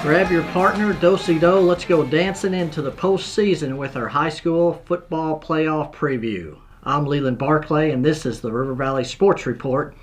Grab your partner, do-si-do, let's go dancing into the postseason with our high school football playoff preview. I'm Leland Barclay, and this is the River Valley Sports Report,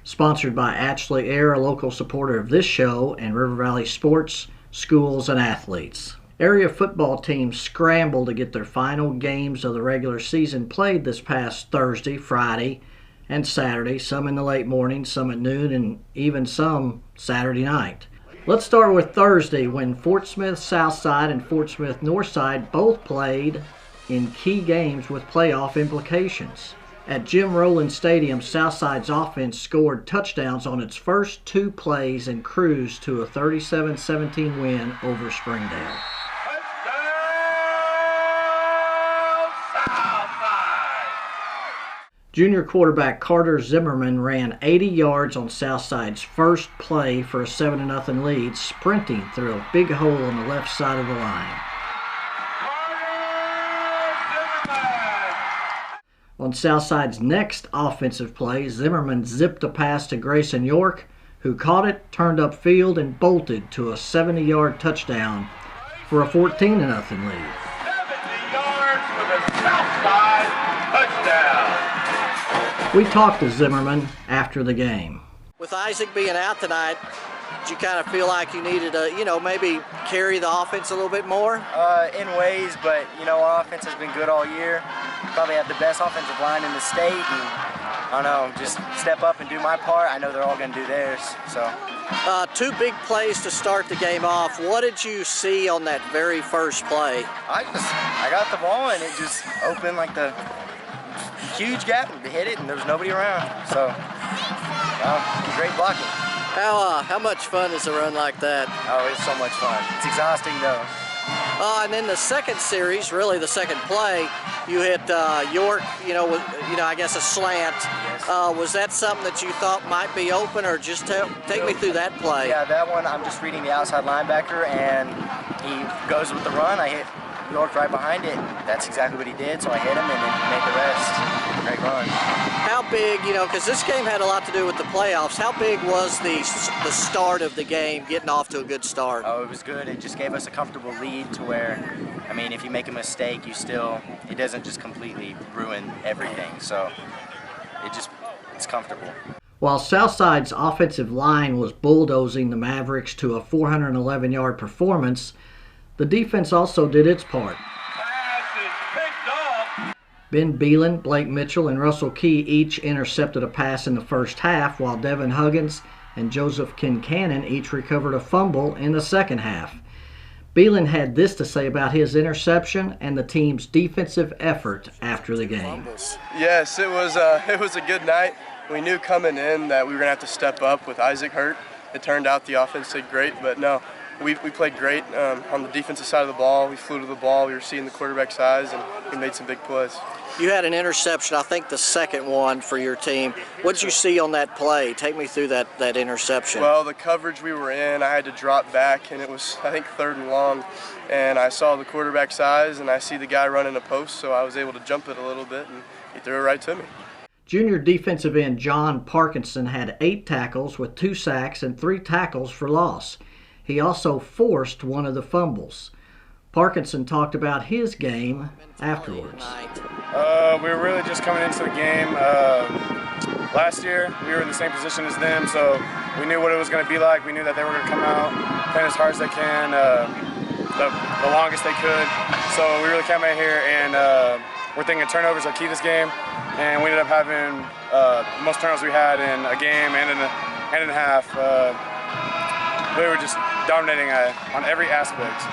sponsored by Atchley Air, a local supporter of this show, and River Valley sports, schools, and athletes. Area football teams scramble to get their final games of the regular season played this past Thursday, Friday, and Saturday, some in the late morning, some at noon, and even some Saturday night. Let's start with Thursday, when Fort Smith Southside and Fort Smith Northside both played in key games with playoff implications. At Jim Rowland Stadium, Southside's offense scored touchdowns on its first two plays and cruised to a 37-17 win over Springdale. Junior quarterback Carter Zimmerman ran 80 yards on Southside's first play for a 7-0 lead, sprinting through a big hole on the left side of the line. On Southside's next offensive play, Zimmerman zipped a pass to Grayson York, who caught it, turned upfield, and bolted to a 70-yard touchdown for a 14-0 lead. 70 yards for the Southside touchdown. We talked to Zimmerman after the game. With Isaac being out tonight, did you kind of feel like you needed to, maybe carry the offense a little bit more? In ways, but, our offense has been good all year. Probably have the best offensive line in the state, and I don't know, just step up and do my part. I know they're all going to do theirs, so. Two big plays to start the game off. What did you see on that very first play? I got the ball, and it just opened like the huge gap and hit it, and there was nobody around. So, great blocking. How much fun is a run like that? Oh, it's so much fun. It's exhausting though. And then the second series, really the second play, you hit York, I guess a slant. Yes. Was that something that you thought might be open, or just take me through that play? Yeah, that one I'm just reading the outside linebacker, and he goes with the run. I hit York right behind it. That's exactly what he did, so I hit him and then he made the rest. Great run. How big, because this game had a lot to do with the playoffs, how big was the start of the game, getting off to a good start? Oh, it was good. It just gave us a comfortable lead to where, if you make a mistake, it doesn't just completely ruin everything. So it's comfortable. While Southside's offensive line was bulldozing the Mavericks to a 411-yard performance, the defense also did its part. Ben Beelan, Blake Mitchell, and Russell Key each intercepted a pass in the first half, while Devin Huggins and Joseph Kincannon each recovered a fumble in the second half. Beelan had this to say about his interception and the team's defensive effort after the game. Yes, it was a good night. We knew coming in that we were going to have to step up with Isaac hurt. It turned out the offense did great, but no. We played great on the defensive side of the ball. We flew to the ball. We were seeing the quarterback's eyes, and we made some big plays. You had an interception, I think the second one for your team. What did you see on that play? Take me through that interception. Well, the coverage we were in, I had to drop back, and it was, I think, 3rd and long. And I saw the quarterback's eyes, and I see the guy running a post, so I was able to jump it a little bit, and he threw it right to me. Junior defensive end John Parkinson had 8 tackles with 2 sacks and 3 tackles for loss. He also forced one of the fumbles. Parkinson talked about his game afterwards. We were really just coming into the game. Last year, we were in the same position as them, so we knew what it was going to be like. We knew that they were going to come out, playing as hard as they can, the longest they could. So we really came out here, and we're thinking turnovers are key this game, and we ended up having the most turnovers we had in a game and in a half. We were just dominating on every aspect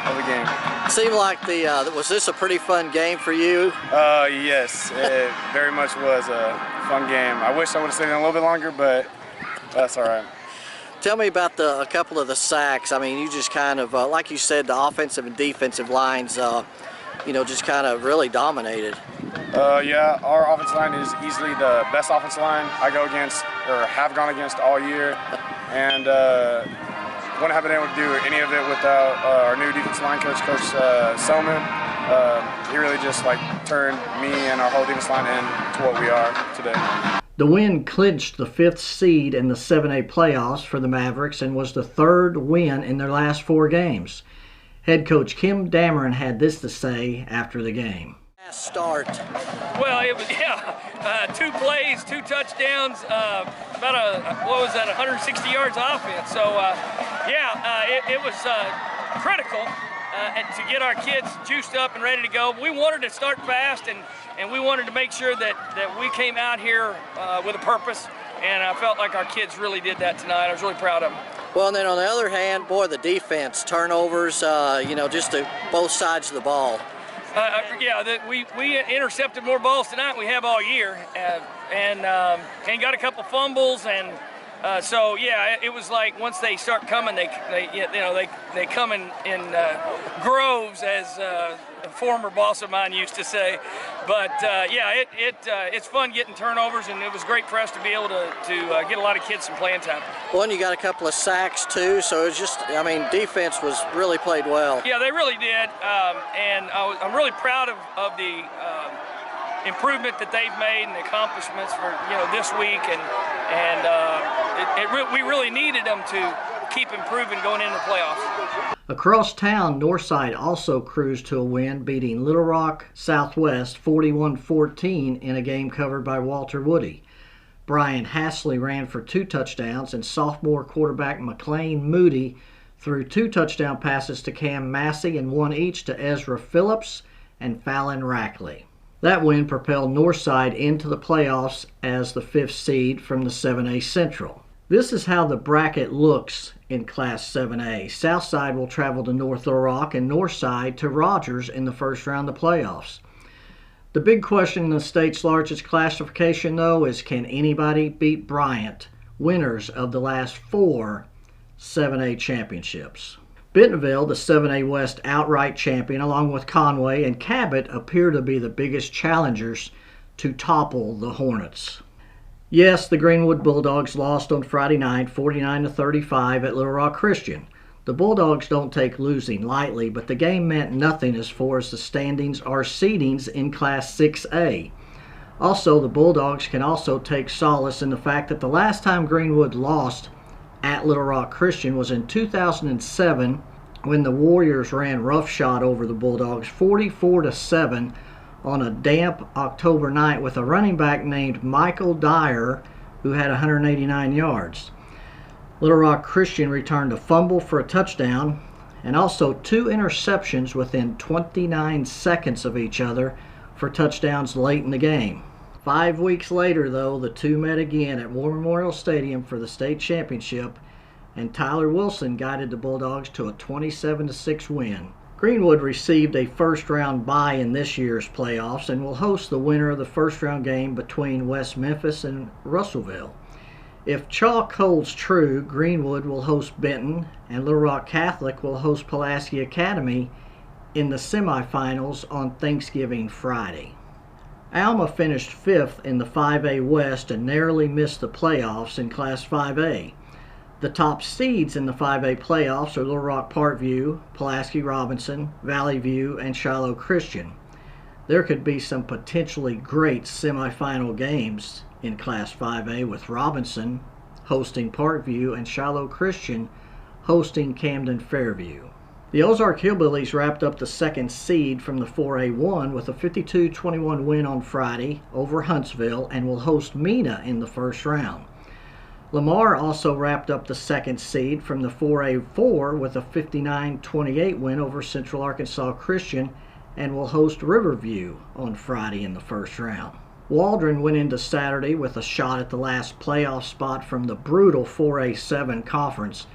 of the game. Seemed like was this a pretty fun game for you? Yes, it very much was a fun game. I wish I would have stayed in a little bit longer, but that's all right. Tell me about a couple of the sacks. You just kind of, like you said, the offensive and defensive lines, just kind of really dominated. Yeah, our offensive line is easily the best offensive line I go against, or have gone against all year. And wouldn't have been able to do any of it without our new defensive line coach, Coach Selman. He really just turned me and our whole defensive line into what we are today. The win clinched the 5th seed in the 7A playoffs for the Mavericks and was the 3rd win in their last 4 games. Head coach Kim Dameron had this to say after the game. Start. Well, it was 2 plays, 2 touchdowns, about 160 yards of offense. So it was critical to get our kids juiced up and ready to go. We wanted to start fast, and we wanted to make sure that we came out here with a purpose, and I felt like our kids really did that tonight. I was really proud of them. Well, and then on the other hand, boy, the defense, turnovers, just to both sides of the ball. We intercepted more balls tonight than we have all year, and got a couple fumbles, and it was like once they start coming, they come in groves, as a former boss of mine used to say. But it's fun getting turnovers, and it was great for us to be able to get a lot of kids some playing time. Well, and you got a couple of sacks too, so it was just, defense was really played well. Yeah, they really did, and I'm really proud of the improvement that they've made and the accomplishments for this week, and we really needed them to keep improving going into the playoffs. Across town, Northside also cruised to a win, beating Little Rock Southwest 41-14 in a game covered by Walter Woody. Brian Hasley ran for 2 touchdowns, and sophomore quarterback McLean Moody threw 2 touchdown passes to Cam Massey and 1 each to Ezra Phillips and Fallon Rackley. That win propelled Northside into the playoffs as the 5th seed from the 7A Central. This is how the bracket looks in Class 7A. Southside will travel to North Little Rock and Northside to Rogers in the first round of the playoffs. The big question in the state's largest classification, though, is can anybody beat Bryant, winners of the last 4 7A championships? Bentonville, the 7A West outright champion, along with Conway and Cabot, appear to be the biggest challengers to topple the Hornets. Yes, the Greenwood Bulldogs lost on Friday night 49-35 at Little Rock Christian. The Bulldogs don't take losing lightly, but the game meant nothing as far as the standings or seedings in Class 6A. Also, the Bulldogs can also take solace in the fact that the last time Greenwood lost at Little Rock Christian was in 2007 when the Warriors ran roughshod over the Bulldogs 44-7 on a damp October night with a running back named Michael Dyer who had 189 yards. Little Rock Christian returned a fumble for a touchdown and also 2 interceptions within 29 seconds of each other for touchdowns late in the game. 5 weeks later, though, the two met again at War Memorial Stadium for the state championship, and Tyler Wilson guided the Bulldogs to a 27-6 win. Greenwood received a first-round bye in this year's playoffs and will host the winner of the first-round game between West Memphis and Russellville. If chalk holds true, Greenwood will host Benton, and Little Rock Catholic will host Pulaski Academy in the semifinals on Thanksgiving Friday. Alma finished 5th in the 5A West and narrowly missed the playoffs in Class 5A. The top seeds in the 5A playoffs are Little Rock Parkview, Pulaski Robinson, Valley View, and Shiloh Christian. There could be some potentially great semifinal games in Class 5A with Robinson hosting Parkview and Shiloh Christian hosting Camden Fairview. The Ozark Hillbillies wrapped up the 2nd seed from the 4A1 with a 52-21 win on Friday over Huntsville and will host Mena in the first round. Lamar also wrapped up the 2nd seed from the 4A4 with a 59-28 win over Central Arkansas Christian and will host Riverview on Friday in the first round. Waldron went into Saturday with a shot at the last playoff spot from the brutal 4A7 conference,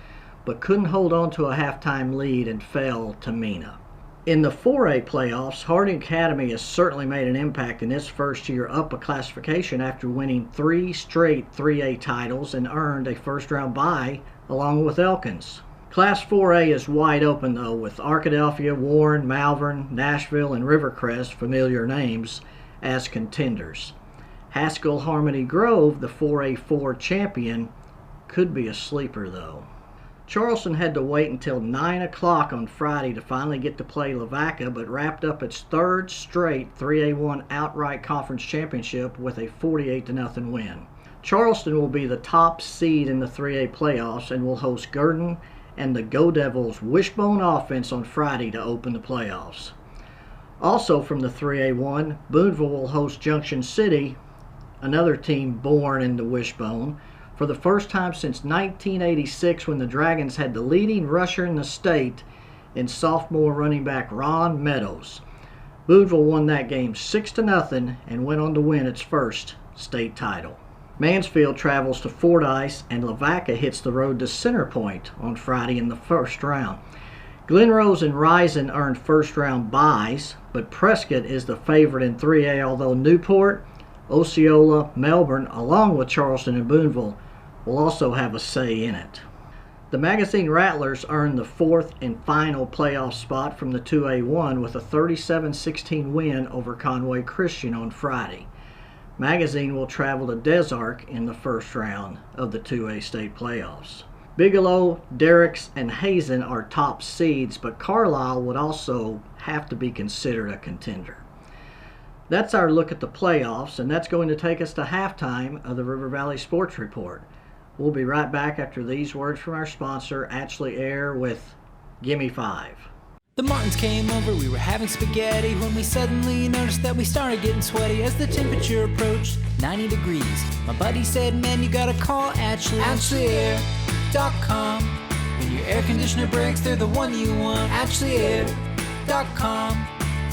but couldn't hold on to a halftime lead and fell to Mena. In the 4A playoffs, Harding Academy has certainly made an impact in its first year up a classification after winning 3 straight 3A titles and earned a first-round bye along with Elkins. Class 4A is wide open, though, with Arkadelphia, Warren, Malvern, Nashville, and Rivercrest, familiar names, as contenders. Haskell Harmony Grove, the 4A4 champion, could be a sleeper, though. Charleston had to wait until 9 o'clock on Friday to finally get to play Lavaca, but wrapped up its 3rd straight 3A1 outright conference championship with a 48-0 win. Charleston will be the top seed in the 3A playoffs and will host Gurdon and the Go Devils Wishbone offense on Friday to open the playoffs. Also from the 3A1, Boonville will host Junction City, another team born in the Wishbone, for the first time since 1986 when the Dragons had the leading rusher in the state in sophomore running back Ron Meadows. Boonville won that game 6-0 and went on to win its first state title. Mansfield travels to Fordyce and Lavaca hits the road to Center Point on Friday in the first round. Glenrose and Risen earned first round byes, but Prescott is the favorite in 3A, although Newport, Osceola, Melbourne, along with Charleston and Boonville, will also have a say in it. The Magazine Rattlers earned the fourth and final playoff spot from the 2A1 with a 37-16 win over Conway Christian on Friday. Magazine will travel to Des Arc in the first round of the 2A state playoffs. Bigelow, Derricks, and Hazen are top seeds, but Carlisle would also have to be considered a contender. That's our look at the playoffs, and that's going to take us to halftime of the River Valley Sports Report. We'll be right back after these words from our sponsor, Atchley Air, with Gimme 5. The Martins came over, we were having spaghetti when we suddenly noticed that we started getting sweaty as the temperature approached 90 degrees. My buddy said, man, you gotta call AtchleyAir.com. When your air conditioner breaks, they're the one you want. AtchleyAir.com.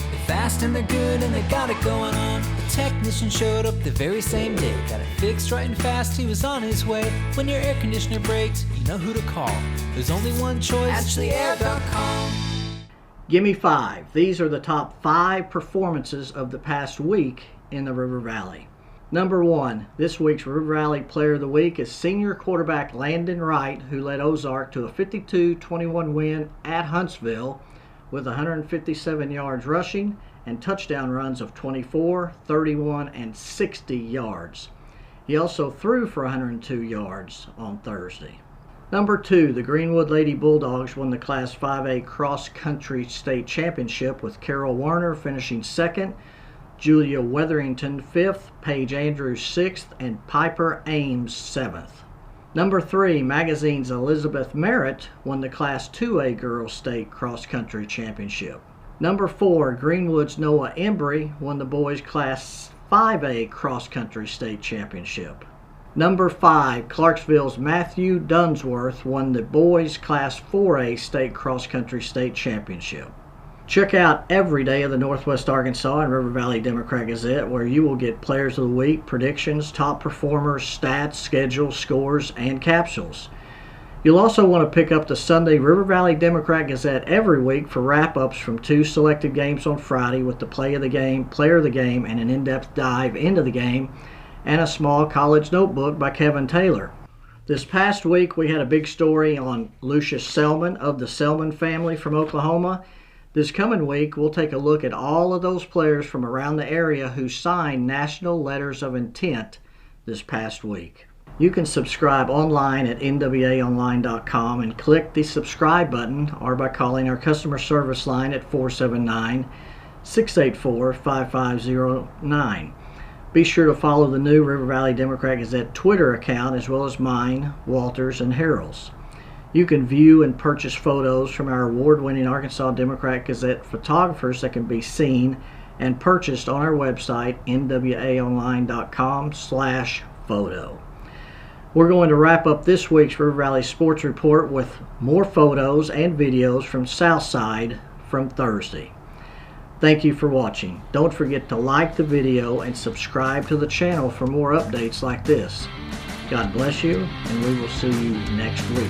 They're fast and they're good and they got it going on. The technician showed up the very same day. Got it fixed right and fast, he was on his way. When your air conditioner breaks, you know who to call. There's only one choice, AtchleyAir.com. Gimme 5. These are the top 5 performances of the past week in the River Valley. Number 1, this week's River Valley Player of the Week is senior quarterback Landon Wright, who led Ozark to a 52-21 win at Huntsville with 157 yards rushing and touchdown runs of 24, 31, and 60 yards. He also threw for 102 yards on Thursday. Number 2, the Greenwood Lady Bulldogs won the Class 5A Cross Country State Championship with Carol Warner finishing 2nd, Julia Weatherington 5th, Paige Andrews 6th, and Piper Ames 7th. Number 3, Magazine's Elizabeth Merritt won the Class 2A Girls State Cross Country Championship. Number 4, Greenwood's Noah Embrey won the Boys Class 5A Cross Country State Championship. Number 5, Clarksville's Matthew Dunsworth won the Boys Class 4A State Cross Country State Championship. Check out every day of the Northwest Arkansas and River Valley Democrat-Gazette, where you will get Players of the Week, predictions, top performers, stats, schedules, scores, and capsules. You'll also want to pick up the Sunday River Valley Democrat-Gazette every week for wrap-ups from 2 selected games on Friday with the play of the game, player of the game, and an in-depth dive into the game, and a small college notebook by Kevin Taylor. This past week we had a big story on Lucius Selman of the Selman family from Oklahoma. This coming week we'll take a look at all of those players from around the area who signed national letters of intent this past week. You can subscribe online at nwaonline.com and click the subscribe button, or by calling our customer service line at 479-684-5509. Be sure to follow the new River Valley Democrat-Gazette Twitter account as well as mine, Walter's, and Harold's. You can view and purchase photos from our award-winning Arkansas Democrat-Gazette photographers that can be seen and purchased on our website, nwaonline.com/photo. We're going to wrap up this week's River Valley Sports Report with more photos and videos from Southside from Thursday. Thank you for watching. Don't forget to like the video and subscribe to the channel for more updates like this. God bless you, and we will see you next week.